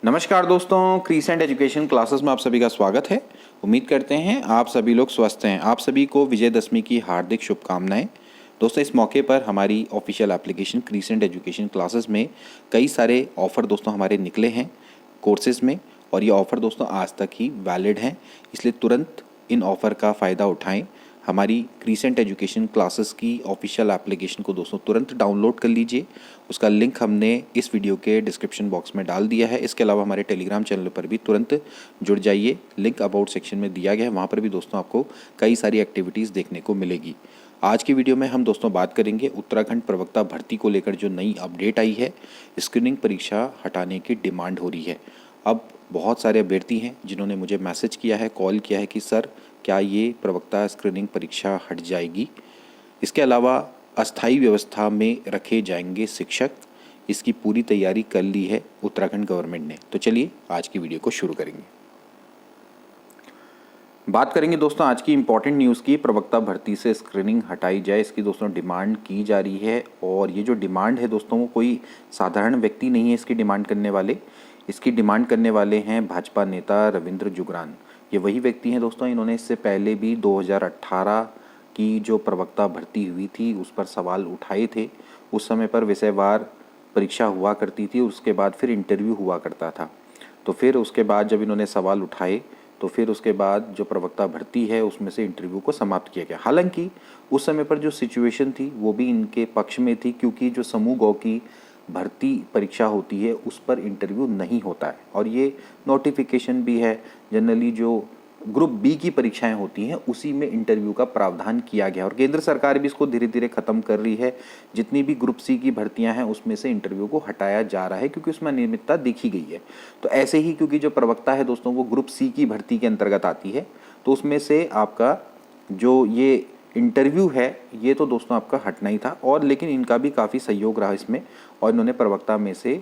नमस्कार दोस्तों, crescent education classes में आप सभी का स्वागत है। उम्मीद करते हैं आप सभी लोग स्वस्थ हैं। आप सभी को विजयदशमी की हार्दिक शुभकामनाएं। दोस्तों, इस मौके पर हमारी official application crescent education classes में कई सारे ऑफ़र दोस्तों हमारे निकले हैं कोर्सेज में, और ये ऑफ़र दोस्तों आज तक ही वैलिड हैं, इसलिए तुरंत इन ऑफ़र का फ़ायदा उठाएं। हमारी क्रीसेंट एजुकेशन क्लासेस की ऑफिशियल एप्लीकेशन को दोस्तों तुरंत डाउनलोड कर लीजिए। उसका लिंक हमने इस वीडियो के डिस्क्रिप्शन बॉक्स में डाल दिया है। इसके अलावा हमारे टेलीग्राम चैनल पर भी तुरंत जुड़ जाइए, लिंक अबाउट सेक्शन में दिया गया है। वहाँ पर भी दोस्तों आपको कई सारी एक्टिविटीज़ देखने को मिलेगी। आज की वीडियो में हम दोस्तों बात करेंगे उत्तराखंड प्रवक्ता भर्ती को लेकर जो नई अपडेट आई है। स्क्रीनिंग परीक्षा हटाने की डिमांड हो रही है। अब बहुत सारे अभ्यर्थी हैं जिन्होंने मुझे मैसेज किया है, कॉल किया है कि सर क्या ये प्रवक्ता स्क्रीनिंग परीक्षा हट जाएगी। इसके अलावा अस्थायी व्यवस्था में रखे जाएंगे शिक्षक, इसकी पूरी तैयारी कर ली है उत्तराखंड गवर्नमेंट ने। तो चलिए आज की वीडियो को शुरू करेंगे। बात करेंगे दोस्तों आज की इम्पॉर्टेंट न्यूज़ की। प्रवक्ता भर्ती से स्क्रीनिंग हटाई जाए, इसकी दोस्तों डिमांड की जा रही है। और ये जो डिमांड है दोस्तों वो कोई साधारण व्यक्ति नहीं है इसकी डिमांड करने वाले। इसकी डिमांड करने वाले हैं भाजपा नेता रविंद्र जुगरान। ये वही व्यक्ति हैं दोस्तों, इन्होंने इससे पहले भी 2018 की जो प्रवक्ता भर्ती हुई थी उस पर सवाल उठाए थे। उस समय पर विषयवार परीक्षा हुआ करती थी, उसके बाद फिर इंटरव्यू हुआ करता था। तो फिर उसके बाद जब इन्होंने सवाल उठाए तो फिर उसके बाद जो प्रवक्ता भर्ती है उसमें से इंटरव्यू को समाप्त किया गया। हालांकि उस समय पर जो सिचुएशन थी वो भी इनके पक्ष में थी, क्योंकि जो समूह गौ की भर्ती परीक्षा होती है उस पर इंटरव्यू नहीं होता है, और ये नोटिफिकेशन भी है। जनरली जो ग्रुप बी की परीक्षाएं होती हैं उसी में इंटरव्यू का प्रावधान किया गया, और केंद्र सरकार भी इसको धीरे धीरे ख़त्म कर रही है। जितनी भी ग्रुप सी की भर्तियां हैं उसमें से इंटरव्यू को हटाया जा रहा है, क्योंकि उसमें अनियमितता देखी गई है। तो ऐसे ही क्योंकि जो प्रवक्ता है दोस्तों वो ग्रुप सी की भर्ती के अंतर्गत आती है, तो उसमें से आपका जो ये इंटरव्यू है ये तो दोस्तों आपका हटना ही था। और लेकिन इनका भी काफ़ी सहयोग रहा इसमें, और इन्होंने प्रवक्ता में से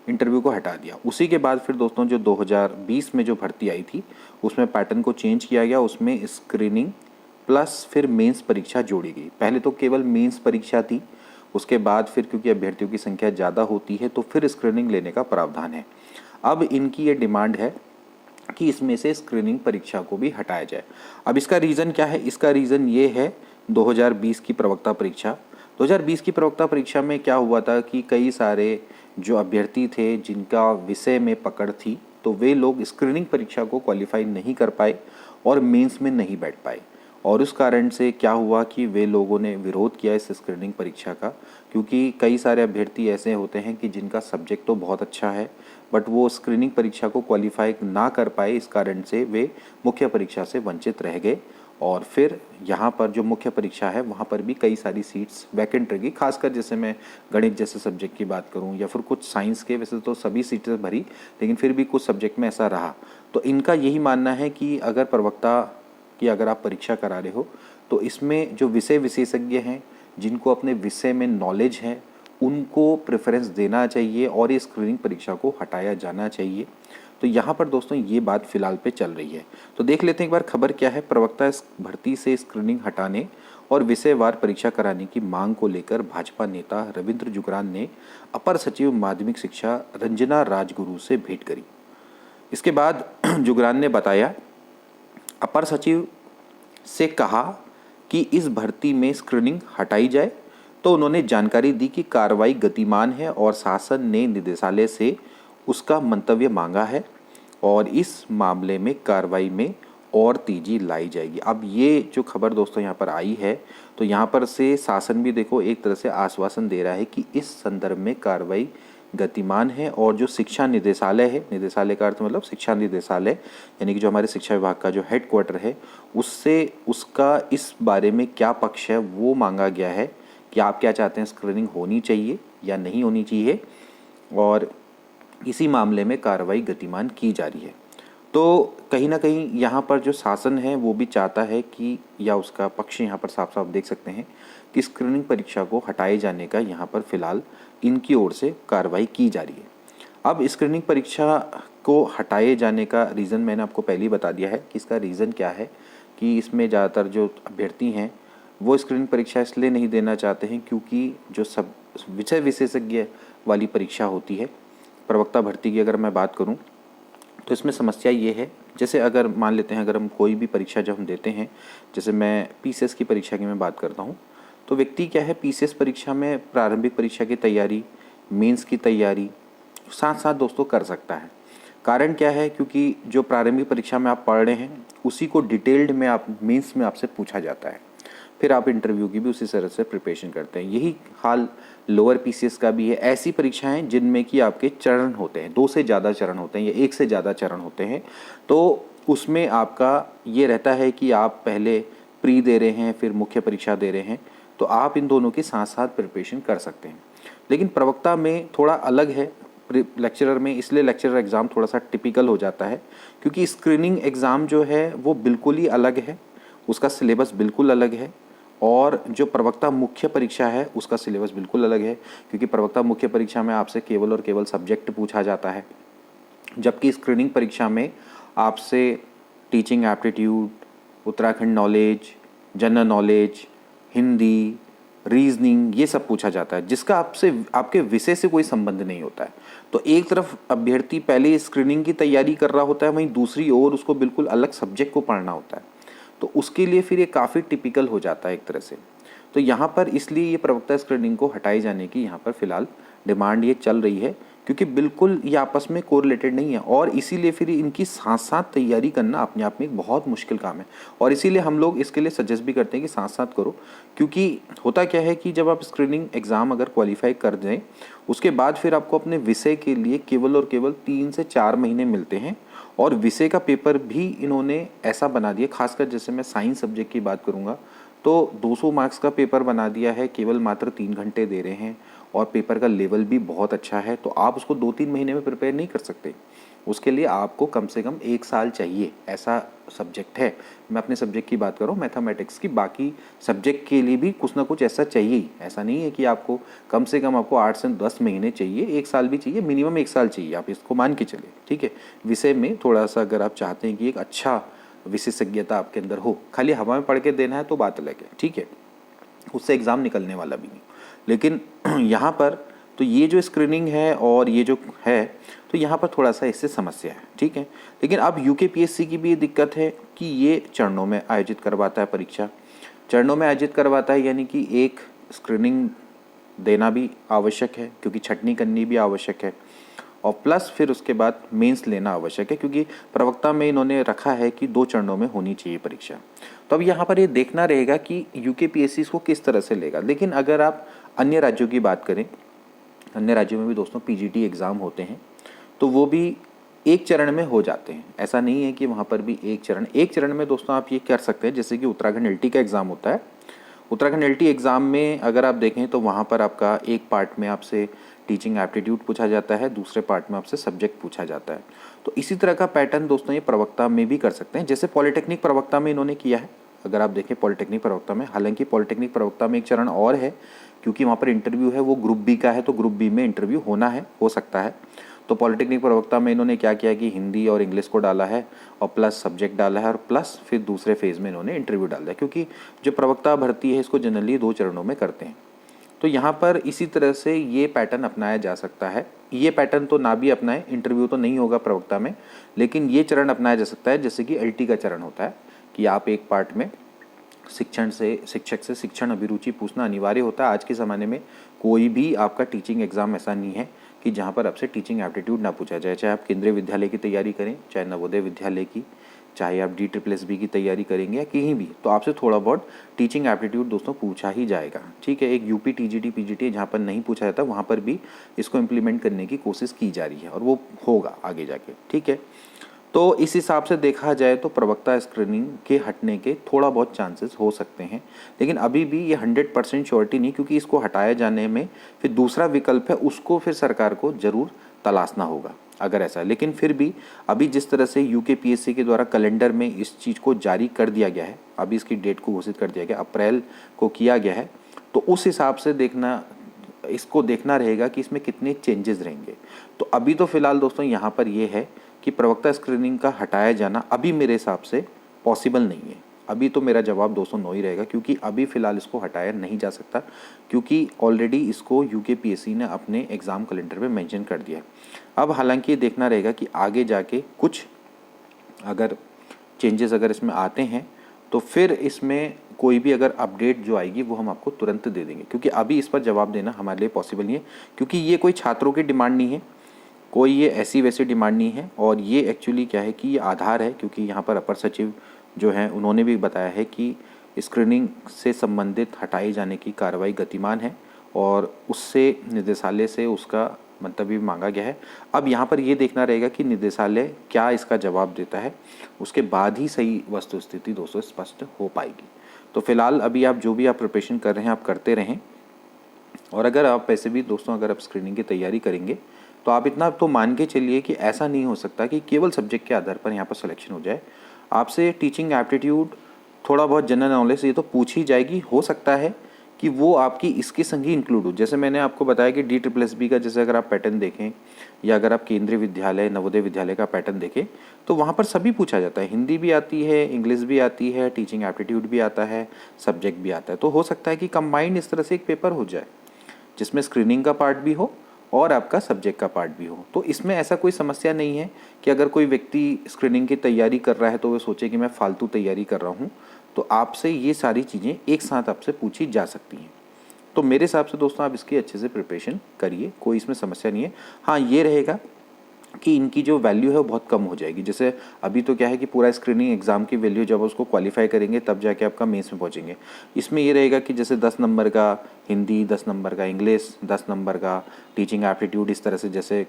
इंटरव्यू को हटा दिया। उसी के बाद फिर दोस्तों जो 2020 में जो भर्ती आई थी उसमें पैटर्न को चेंज किया गया। उसमें स्क्रीनिंग प्लस फिर मेंस परीक्षा जोड़ी गई। पहले तो केवल मेंस परीक्षा थी, उसके बाद फिर क्योंकि अभ्यर्थियों की संख्या ज़्यादा होती है तो फिर स्क्रीनिंग लेने का प्रावधान है। अब इनकी ये डिमांड है कि इसमें से स्क्रीनिंग परीक्षा को भी हटाया जाए। अब इसका रीज़न क्या है? इसका रीज़न ये है 2020 की प्रवक्ता परीक्षा। 2020 की प्रवक्ता परीक्षा में क्या हुआ था कि कई सारे जो अभ्यर्थी थे जिनका विषय में पकड़ थी, तो वे लोग स्क्रीनिंग परीक्षा को क्वालिफाई नहीं कर पाए और मेंस में नहीं बैठ पाए। और उस कारण से क्या हुआ कि वे लोगों ने विरोध किया इस स्क्रीनिंग परीक्षा का, क्योंकि कई सारे अभ्यर्थी ऐसे होते हैं कि जिनका सब्जेक्ट तो बहुत अच्छा है बट वो स्क्रीनिंग परीक्षा को क्वालिफाई ना कर पाए। इस कारण से वे मुख्य परीक्षा से वंचित रह गए। और फिर यहाँ पर जो मुख्य परीक्षा है वहाँ पर भी कई सारी सीट्स वैकेंट रहेगी। खासकर जैसे मैं गणित जैसे सब्जेक्ट की बात करूँ या फिर कुछ साइंस के, वैसे तो सभी सीटें भरी लेकिन फिर भी कुछ सब्जेक्ट में ऐसा रहा। तो इनका यही मानना है कि अगर प्रवक्ता की अगर आप परीक्षा करा रहे हो तो इसमें जो विषय विशेषज्ञ हैं जिनको अपने विषय में नॉलेज है उनको प्रेफरेंस देना चाहिए और ये स्क्रीनिंग परीक्षा को हटाया जाना चाहिए। तो यहाँ पर दोस्तों ये बात फिलहाल पे चल रही है। तो देख लेते हैं एक बार खबर क्या है। प्रवक्ता भर्ती से स्क्रीनिंग हटाने और विषयवार परीक्षा कराने की मांग को लेकर भाजपा नेता रविंद्र जुगरान ने अपर सचिव माध्यमिक शिक्षा रंजना राजगुरु से भेंट करी। इसके बाद जुगरान ने बताया, अपर सचिव से कहा कि इस भर्ती में स्क्रीनिंग हटाई जाए, तो उन्होंने जानकारी दी कि कार्रवाई गतिमान है और शासन ने निदेशालय से उसका मंतव्य मांगा है और इस मामले में कार्रवाई में और तेजी लाई जाएगी। अब ये जो खबर दोस्तों यहाँ पर आई है तो यहाँ पर से शासन भी देखो एक तरह से आश्वासन दे रहा है कि इस संदर्भ में कार्रवाई गतिमान है, और जो शिक्षा निदेशालय है, निदेशालय का अर्थ मतलब शिक्षा निदेशालय यानी कि जो हमारे शिक्षा विभाग का जो हेडक्वार्टर है उससे उसका इस बारे में क्या पक्ष है वो मांगा गया है कि आप क्या चाहते हैं, स्क्रीनिंग होनी चाहिए या नहीं होनी चाहिए, और इसी मामले में कार्रवाई गतिमान की जा रही है। तो कहीं ना कहीं यहाँ पर जो शासन है वो भी चाहता है कि, या उसका पक्ष यहाँ पर साफ साफ देख सकते हैं कि स्क्रीनिंग परीक्षा को हटाए जाने का यहाँ पर फिलहाल इनकी ओर से कार्रवाई की जा रही है। अब स्क्रीनिंग परीक्षा को हटाए जाने का रीज़न मैंने आपको पहले ही बता दिया है कि इसका रीज़न क्या है, कि इसमें ज़्यादातर जो अभ्यर्थी हैं वो स्क्रीनिंग परीक्षा इसलिए नहीं देना चाहते हैं क्योंकि जो सब विषय विशेषज्ञ वाली परीक्षा होती है प्रवक्ता भर्ती की अगर मैं बात करूं तो इसमें समस्या ये है, जैसे अगर मान लेते हैं अगर हम कोई भी परीक्षा जब हम देते हैं, जैसे मैं पीसीएस की परीक्षा की मैं बात करता हूँ, तो व्यक्ति क्या है पीसीएस परीक्षा में प्रारंभिक परीक्षा की तैयारी, मेंस की तैयारी साथ साथ दोस्तों कर सकता है। कारण क्या है, क्योंकि जो प्रारंभिक परीक्षा में आप पढ़ रहे हैं उसी को डिटेल्ड में आप मेंस में आपसे पूछा जाता है, फिर आप इंटरव्यू की भी उसी तरह से प्रिपरेशन करते हैं। यही हाल लोअर पीसीएस का भी है। ऐसी परीक्षाएं जिनमें कि आपके चरण होते हैं, 2 से ज़्यादा चरण होते हैं या 1 से ज़्यादा चरण होते हैं, तो उसमें आपका ये रहता है कि आप पहले प्री दे रहे हैं फिर मुख्य परीक्षा दे रहे हैं, तो आप इन दोनों की साथ साथ प्रिपरेशन कर सकते हैं। लेकिन प्रवक्ता में थोड़ा अलग है लेक्चरर में, इसलिए लेक्चरर एग्ज़ाम थोड़ा सा टिपिकल हो जाता है, क्योंकि स्क्रीनिंग एग्ज़ाम जो है वो बिल्कुल ही अलग है, उसका सिलेबस बिल्कुल अलग है, और जो प्रवक्ता मुख्य परीक्षा है उसका सिलेबस बिल्कुल अलग है, क्योंकि प्रवक्ता मुख्य परीक्षा में आपसे केवल और केवल सब्जेक्ट पूछा जाता है, जबकि स्क्रीनिंग परीक्षा में आपसे teaching aptitude, Uttarakhand knowledge, general knowledge, Hindi, reasoning ये सब पूछा जाता है, जिसका आपसे आपके विषय से कोई संबंध नहीं होता है। तो एक तरफ अभ्यर्थी पहले स्क्रीनिंग की तैयारी कर रहा होता है, वहीं दूसरी ओर उसको बिल्कुल अलग सब्जेक्ट को पढ़ना होता है, तो उसके लिए फिर ये काफ़ी टिपिकल हो जाता है एक तरह से। तो यहाँ पर इसलिए ये प्रवक्ता स्क्रीनिंग को हटाए जाने की यहाँ पर फिलहाल डिमांड ये चल रही है, क्योंकि बिल्कुल ये आपस में कोरिलेटेड नहीं है, और इसीलिए फिर इनकी साथ साथ तैयारी करना अपने आप में एक बहुत मुश्किल काम है, और इसीलिए हम लोग इसके लिए सजेस्ट भी करते हैं कि साथ साथ करो। क्योंकि होता क्या है कि जब आप स्क्रीनिंग एग्ज़ाम अगर क्वालिफाई कर दें, उसके बाद फिर आपको अपने विषय के लिए केवल और केवल 3 से 4 महीने मिलते हैं, और विषय का पेपर भी इन्होंने ऐसा बना दिया, खासकर जैसे मैं साइंस सब्जेक्ट की बात करूँगा तो 200 मार्क्स का पेपर बना दिया है, केवल मात्र 3 घंटे दे रहे हैं, और पेपर का लेवल भी बहुत अच्छा है, तो आप उसको 2-3 महीने में प्रिपेयर नहीं कर सकते। उसके लिए आपको कम से कम 1 साल चाहिए, ऐसा सब्जेक्ट है। मैं अपने सब्जेक्ट की बात करूँ मैथमेटिक्स की, बाकी सब्जेक्ट के लिए भी कुछ ना कुछ ऐसा चाहिए ही। ऐसा नहीं है कि आपको कम से कम आपको 8 से 10 महीने चाहिए, 1 साल भी चाहिए, मिनिमम 1 साल चाहिए, आप इसको मान के चलिए, ठीक है। विषय में थोड़ा सा अगर आप चाहते हैं कि एक अच्छा विशेषज्ञता आपके अंदर हो, खाली हवा में पढ़ के देना है तो बात अलग है, ठीक है, उससे एग्ज़ाम निकलने वाला भी नहीं। लेकिन यहाँ पर तो ये जो स्क्रीनिंग है और ये जो है, तो यहाँ पर थोड़ा सा इससे समस्या है, ठीक है। लेकिन अब यूकेपीएससी की भी ये दिक्कत है कि ये चरणों में आयोजित करवाता है परीक्षा, चरणों में आयोजित करवाता है, यानी कि एक स्क्रीनिंग देना भी आवश्यक है, क्योंकि छटनी करनी भी आवश्यक है, और प्लस फिर उसके बाद मेंस लेना आवश्यक है, क्योंकि प्रवक्ता में इन्होंने रखा है कि 2 चरणों में होनी चाहिए परीक्षा। तो अब यहाँ पर ये देखना रहेगा कि यूकेपीएससी इसको किस तरह से लेगा। लेकिन अगर आप अन्य राज्यों की बात करें, अन्य राज्यों में भी दोस्तों पीजीटी एग्ज़ाम होते हैं, तो वो भी एक चरण में हो जाते हैं। ऐसा नहीं है कि वहाँ पर भी एक चरण में दोस्तों आप ये कर सकते हैं, जैसे कि उत्तराखंड एलटी का एग्ज़ाम होता है। उत्तराखंड एलटी एग्ज़ाम में अगर आप देखें तो वहाँ पर आपका एक पार्ट में आपसे टीचिंग एप्टीट्यूड पूछा जाता है, दूसरे पार्ट में आपसे सब्जेक्ट पूछा जाता है। तो इसी तरह का पैटर्न दोस्तों ये प्रवक्ता में भी कर सकते हैं, जैसे पॉलिटेक्निक प्रवक्ता में इन्होंने किया है। अगर आप देखें पॉलिटेक्निक प्रवक्ता में, हालांकि पॉलिटेक्निक प्रवक्ता में एक चरण और है, क्योंकि वहाँ पर इंटरव्यू है वो ग्रुप बी का है, तो ग्रुप बी में इंटरव्यू होना है, हो सकता है। तो पॉलिटेक्निक प्रवक्ता में इन्होंने क्या किया कि हिंदी और इंग्लिश को डाला है, और प्लस सब्जेक्ट डाला है, और प्लस फिर दूसरे फेज़ में इन्होंने इंटरव्यू डाल दिया, क्योंकि जो प्रवक्ता भर्ती है इसको जनरली 2 चरणों में करते हैं। तो यहाँ पर इसी तरह से ये पैटर्न अपनाया जा सकता है। ये पैटर्न तो ना भी अपनाए, इंटरव्यू तो नहीं होगा प्रवक्ता में, लेकिन ये चरण अपनाया जा सकता है, जैसे कि एलटी का चरण होता है कि आप एक पार्ट में शिक्षक से शिक्षण अभिरुचि पूछना अनिवार्य होता है। आज के ज़माने में कोई भी आपका टीचिंग एग्ज़ाम ऐसा नहीं है कि जहाँ पर आपसे टीचिंग एप्टीट्यूड ना पूछा जाए, चाहे आप केंद्रीय विद्यालय की तैयारी करें, चाहे नवोदय विद्यालय की, चाहे आप DSSB की तैयारी करेंगे या कहीं भी, तो आपसे थोड़ा बहुत टीचिंग एप्टीट्यूड दोस्तों पूछा ही जाएगा, ठीक है। एक यूपी TGT PGT जहाँ पर नहीं पूछा जाता, वहाँ पर भी इसको इम्प्लीमेंट करने की कोशिश की जा रही है, और वो होगा आगे जाके, ठीक है। तो इस हिसाब से देखा जाए तो प्रवक्ता स्क्रीनिंग के हटने के थोड़ा बहुत चांसेस हो सकते हैं, लेकिन अभी भी ये 100% श्योरिटी नहीं, क्योंकि इसको हटाए जाने में फिर दूसरा विकल्प है, उसको फिर सरकार को ज़रूर तलाशना होगा अगर ऐसा है। लेकिन फिर भी अभी जिस तरह से यूकेपीएससी के द्वारा कैलेंडर में इस चीज़ को जारी कर दिया गया है, अभी इसकी डेट को घोषित कर दिया गया, अप्रैल को किया गया है, तो उस हिसाब से इसको देखना रहेगा कि इसमें कितने चेंजेस रहेंगे। तो अभी तो फिलहाल दोस्तों यहाँ पर ये है कि प्रवक्ता स्क्रीनिंग का हटाया जाना अभी मेरे हिसाब से पॉसिबल नहीं है। अभी तो मेरा जवाब दोस्तों नो ही रहेगा, क्योंकि अभी फ़िलहाल इसको हटाया नहीं जा सकता, क्योंकि ऑलरेडी इसको यूकेपीएससी ने अपने एग्ज़ाम कैलेंडर में मेंशन कर दिया है। अब हालांकि ये देखना रहेगा कि आगे जाके कुछ अगर चेंजेस अगर इसमें आते हैं तो फिर इसमें कोई भी अगर अपडेट जो आएगी वो हम आपको तुरंत दे देंगे, क्योंकि अभी इस पर जवाब देना हमारे लिए पॉसिबल नहीं है, क्योंकि ये कोई छात्रों की डिमांड नहीं है, कोई ये ऐसी वैसी डिमांड नहीं है। और ये एक्चुअली क्या है कि ये आधार है, क्योंकि यहाँ पर अपर सचिव जो हैं उन्होंने भी बताया है कि स्क्रीनिंग से संबंधित हटाए जाने की कार्रवाई गतिमान है और उससे निदेशालय से उसका मंतव्य मांगा गया है। अब यहाँ पर ये देखना रहेगा कि निदेशालय क्या इसका जवाब देता है, उसके बाद ही सही वस्तुस्थिति दोस्तों स्पष्ट हो पाएगी। तो फिलहाल अभी आप जो भी आप प्रिपरेशन कर रहे हैं आप करते रहें, और अगर आप ऐसे भी दोस्तों अगर आप स्क्रीनिंग की तैयारी करेंगे तो आप इतना तो मान के चलिए कि ऐसा नहीं हो सकता कि केवल सब्जेक्ट के आधार पर यहाँ पर सिलेक्शन हो जाए। आपसे टीचिंग एप्टीट्यूड, थोड़ा बहुत जनरल नॉलेज ये तो पूछ ही जाएगी। हो सकता है कि वो आपकी इसके संग ही इंक्लूड हो, जैसे मैंने आपको बताया कि DSSB का जैसे अगर आप पैटर्न देखें या अगर आप केंद्रीय विद्यालय नवोदय विद्यालय का पैटर्न देखें तो वहाँ पर सभी पूछा जाता है। हिंदी भी आती है, इंग्लिश भी आती है, टीचिंग एप्टीट्यूड भी आता है, सब्जेक्ट भी आता है। तो हो सकता है कि कंबाइंड इस तरह से एक पेपर हो जाए जिसमें स्क्रीनिंग का पार्ट भी हो और आपका सब्जेक्ट का पार्ट भी हो। तो इसमें ऐसा कोई समस्या नहीं है कि अगर कोई व्यक्ति स्क्रीनिंग की तैयारी कर रहा है तो वो सोचे कि मैं फालतू तैयारी कर रहा हूँ, तो आपसे ये सारी चीज़ें एक साथ आपसे पूछी जा सकती हैं। तो मेरे हिसाब से दोस्तों आप इसकी अच्छे से प्रिपरेशन करिए, कोई इसमें समस्या नहीं है। हाँ, ये रहेगा कि इनकी जो वैल्यू है वो बहुत कम हो जाएगी। जैसे अभी तो क्या है कि पूरा स्क्रीनिंग एग्ज़ाम की वैल्यू जब उसको क्वालिफाई करेंगे तब जाके आपका मेंस में पहुंचेंगे। इसमें ये रहेगा कि जैसे 10 नंबर का हिंदी, 10 नंबर का इंग्लिश, 10 नंबर का टीचिंग एप्टीट्यूड, इस तरह से जैसे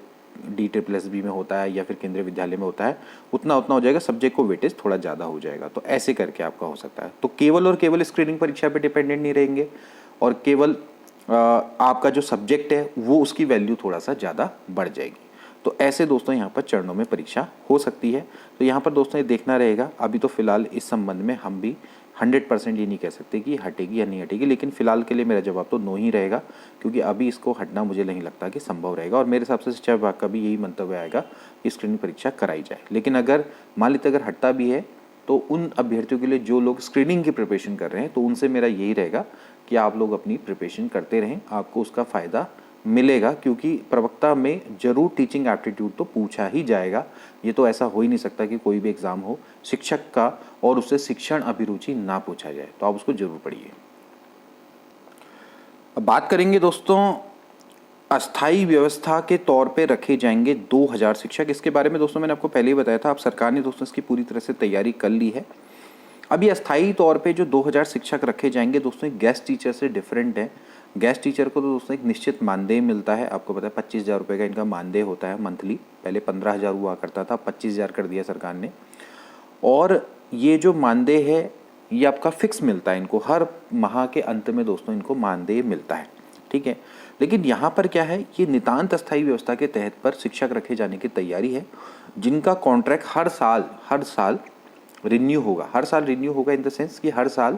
DSSB में होता है या फिर केंद्रीय विद्यालय में होता है, उतना हो जाएगा। सब्जेक्ट को वेटेज थोड़ा ज़्यादा हो जाएगा। तो ऐसे करके आपका हो सकता है। तो केवल और केवल स्क्रीनिंग परीक्षा पर डिपेंडेंट नहीं रहेंगे, और केवल आपका जो सब्जेक्ट है वो उसकी वैल्यू थोड़ा सा ज़्यादा बढ़ जाएगी। तो ऐसे दोस्तों यहाँ पर चरणों में परीक्षा हो सकती है। तो यहाँ पर दोस्तों ये देखना रहेगा। अभी तो फिलहाल इस संबंध में हम भी 100% ये नहीं कह सकते कि हटेगी या नहीं हटेगी, लेकिन फिलहाल के लिए मेरा जवाब तो नो ही रहेगा, क्योंकि अभी इसको हटना मुझे नहीं लगता कि संभव रहेगा। और मेरे हिसाब से शिक्षा विभाग का भी यही मंतव्य आएगा कि स्क्रीनिंग परीक्षा कराई जाए। लेकिन अगर मान लीजिए अगर हटता भी है तो उन अभ्यर्थियों के लिए जो लोग स्क्रीनिंग की प्रिपरेशन कर रहे हैं, तो उनसे मेरा यही रहेगा कि आप लोग अपनी प्रिपरेशन करते रहें, आपको उसका फ़ायदा मिलेगा। क्योंकि प्रवक्ता में जरूर टीचिंग एप्टीट्यूड तो पूछा ही जाएगा। ये तो ऐसा हो ही नहीं सकता कि कोई भी एग्ज़ाम हो शिक्षक का और उससे शिक्षण अभिरुचि ना पूछा जाए, तो आप उसको जरूर पढ़िए। अब बात करेंगे दोस्तों, अस्थाई व्यवस्था के तौर पे रखे जाएंगे 2000 शिक्षक। इसके बारे में दोस्तों मैंने आपको पहले ही बताया था। अब सरकार ने दोस्तों इसकी पूरी तरह से तैयारी कर ली है। अभी अस्थाई तौर पे जो 2000 शिक्षक रखे जाएंगे दोस्तों, गेस्ट टीचर से डिफरेंट है। गेस्ट टीचर को तो दोस्तों एक निश्चित मानदेय मिलता है। आपको पता है 25,000 रुपये का इनका मानदेय होता है मंथली। पहले 15,000 हुआ करता था, 25,000 कर दिया सरकार ने। और ये जो मानदेय है ये आपका फिक्स मिलता है इनको, हर माह के अंत में दोस्तों इनको मानदेय मिलता है, ठीक है। लेकिन यहाँ पर क्या है, ये नितांत अस्थायी व्यवस्था के तहत पर शिक्षक रखे जाने की तैयारी है, जिनका कॉन्ट्रैक्ट हर साल रिन्यू होगा। हर साल रिन्यू होगा इन द सेंस कि हर साल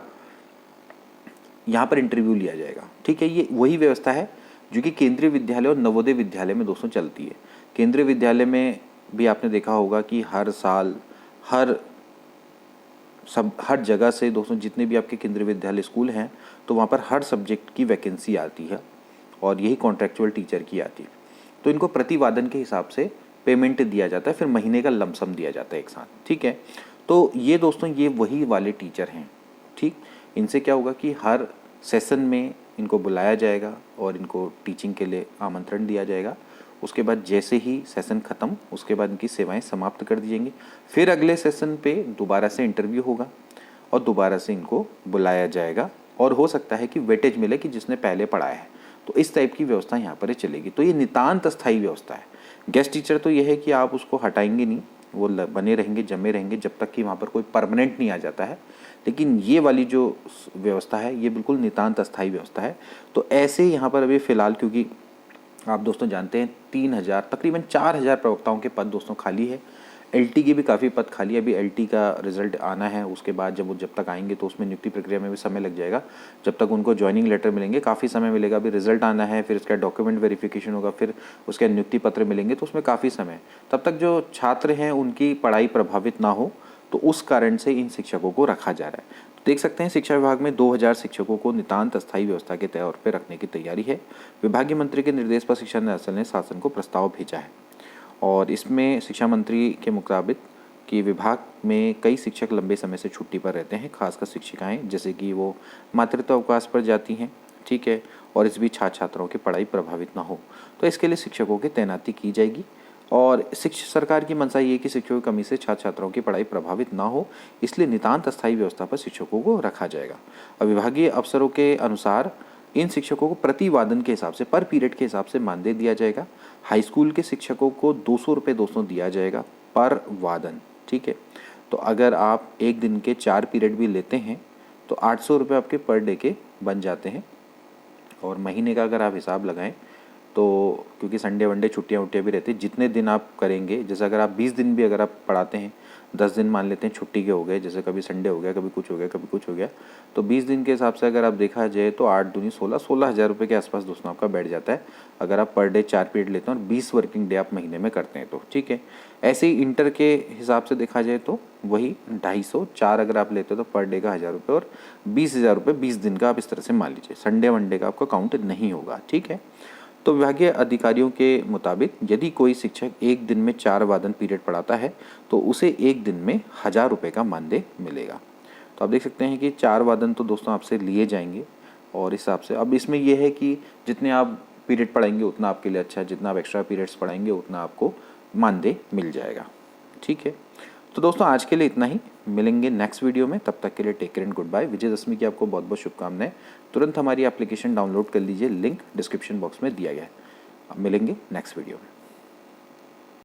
यहाँ पर इंटरव्यू लिया जाएगा, ठीक है। ये वही व्यवस्था है जो कि केंद्रीय विद्यालय और नवोदय विद्यालय में दोस्तों चलती है। केंद्रीय विद्यालय में भी आपने देखा होगा कि हर साल हर जगह से दोस्तों जितने भी आपके केंद्रीय विद्यालय स्कूल हैं, तो वहाँ पर हर सब्जेक्ट की वैकेंसी आती है और यही कॉन्ट्रैक्चुअल टीचर की आती है। तो इनको प्रतिवादन के हिसाब से पेमेंट दिया जाता है, फिर महीने का लमसम दिया जाता है एक साथ, ठीक है। तो ये दोस्तों ये वही वाले टीचर हैं, ठीक। इनसे क्या होगा कि हर सेशन में इनको बुलाया जाएगा और इनको टीचिंग के लिए आमंत्रण दिया जाएगा। उसके बाद जैसे ही सेशन ख़त्म, उसके बाद इनकी सेवाएं समाप्त कर दी जाएंगी। फिर अगले सेशन पे दोबारा से इंटरव्यू होगा और दोबारा से इनको बुलाया जाएगा, और हो सकता है कि वेटेज मिले कि जिसने पहले पढ़ाया है। तो इस टाइप की व्यवस्था यहाँ पर चलेगी। तो ये नितांत अस्थायी व्यवस्था है। गेस्ट टीचर तो ये है कि आप उसको हटाएंगे नहीं, वो बने रहेंगे, जमे रहेंगे जब तक कि वहाँ पर कोई परमानेंट नहीं आ जाता है। लेकिन ये वाली जो व्यवस्था है ये बिल्कुल नितांत अस्थायी व्यवस्था है। तो ऐसे यहाँ पर अभी फ़िलहाल, क्योंकि आप दोस्तों जानते हैं 3000 तकरीबन 4000 प्रवक्ताओं के पद दोस्तों खाली है। LT की भी काफ़ी पद खाली है। अभी LT का रिजल्ट आना है, उसके बाद जब तक आएंगे तो उसमें नियुक्ति प्रक्रिया में भी समय लग जाएगा। जब तक उनको ज्वाइनिंग लेटर मिलेंगे काफ़ी समय मिलेगा। अभी रिजल्ट आना है, फिर इसका डॉक्यूमेंट वेरिफिकेशन होगा, फिर उसके नियुक्ति पत्र मिलेंगे, तो उसमें काफ़ी समय। तब तक जो छात्र हैं उनकी पढ़ाई प्रभावित ना हो, तो उस कारण से इन शिक्षकों को रखा जा रहा है। तो देख सकते हैं शिक्षा विभाग में 2000 शिक्षकों को नितांत अस्थायी व्यवस्था के तौर पर रखने की तैयारी है। विभागीय मंत्री के निर्देश पर शिक्षा निदेशालय ने शासन को प्रस्ताव भेजा है और इसमें शिक्षा मंत्री के मुताबिक कि विभाग में कई शिक्षक लंबे समय से छुट्टी पर रहते हैं, खासकर शिक्षिकाएं, जैसे कि वो मातृत्व अवकाश पर जाती हैं, ठीक है, और इस बीच छात्र छात्राओं की पढ़ाई प्रभावित ना हो, तो इसके लिए शिक्षकों की तैनाती की जाएगी। और सरकार की मंशा ये है कि शिक्षकों की कमी से छात्र छात्राओं की पढ़ाई प्रभावित ना हो, इसलिए नितांत अस्थायी व्यवस्था पर शिक्षकों को रखा जाएगा। और विभागीय अफसरों के अनुसार इन शिक्षकों को प्रति वादन के हिसाब से, पर पीरियड के हिसाब से मानदेय दिया जाएगा। हाई स्कूल के शिक्षकों को 200 रुपये दोस्तों दिया जाएगा पर वादन, ठीक है। तो अगर आप एक दिन के 4 पीरियड भी लेते हैं तो 800 रुपये आपके पर डे के बन जाते हैं। और महीने का अगर आप हिसाब लगाएं तो क्योंकि संडे वनडे छुट्टियाँ उट्टियाँ भी रहती हैं, जितने दिन आप करेंगे, जैसे अगर आप 20 दिन भी अगर आप पढ़ाते हैं, 10 दिन मान लेते हैं छुट्टी के हो गए, जैसे कभी संडे हो गया, कभी कुछ हो गया, कभी कुछ हो गया, तो 20 दिन के हिसाब से अगर आप देखा जाए तो 8 दूनी 16,000 रुपये के आसपास दोस्तों आपका बैठ जाता है अगर आप पर डे 4 पीरियड लेते हैं और 20 वर्किंग डे आप महीने में करते हैं तो, ठीक है। ऐसे ही इंटर के हिसाब से देखा जाए तो वही 250, 4 अगर आप लेते हो तो पर डे का 1000 रुपये और 20,000 रुपये 20 दिन का आप इस तरह से मान लीजिए। संडे वनडे का आपका काउंट नहीं होगा, ठीक है। तो विभागीय अधिकारियों के मुताबिक यदि कोई शिक्षक एक दिन में 4 वादन पीरियड पढ़ाता है तो उसे एक दिन में 1000 रुपये का मानदेय मिलेगा। तो आप देख सकते हैं कि 4 वादन तो दोस्तों आपसे लिए जाएंगे और इस हिसाब से अब इसमें यह है कि जितने आप पीरियड पढ़ाएंगे उतना आपके लिए अच्छा है, जितना आप एक्स्ट्रा पीरियड्स पढ़ाएंगे उतना आपको मानदेय मिल जाएगा, ठीक है। तो दोस्तों आज के लिए इतना ही, मिलेंगे नेक्स्ट वीडियो में, तब तक के लिए take care and good bye. Vijayadashami की आपको बहुत बहुत शुभकामनाएं। तुरंत हमारी एप्लीकेशन डाउनलोड कर लीजिए, लिंक डिस्क्रिप्शन बॉक्स में दिया गया है। अब मिलेंगे नेक्स्ट वीडियो में।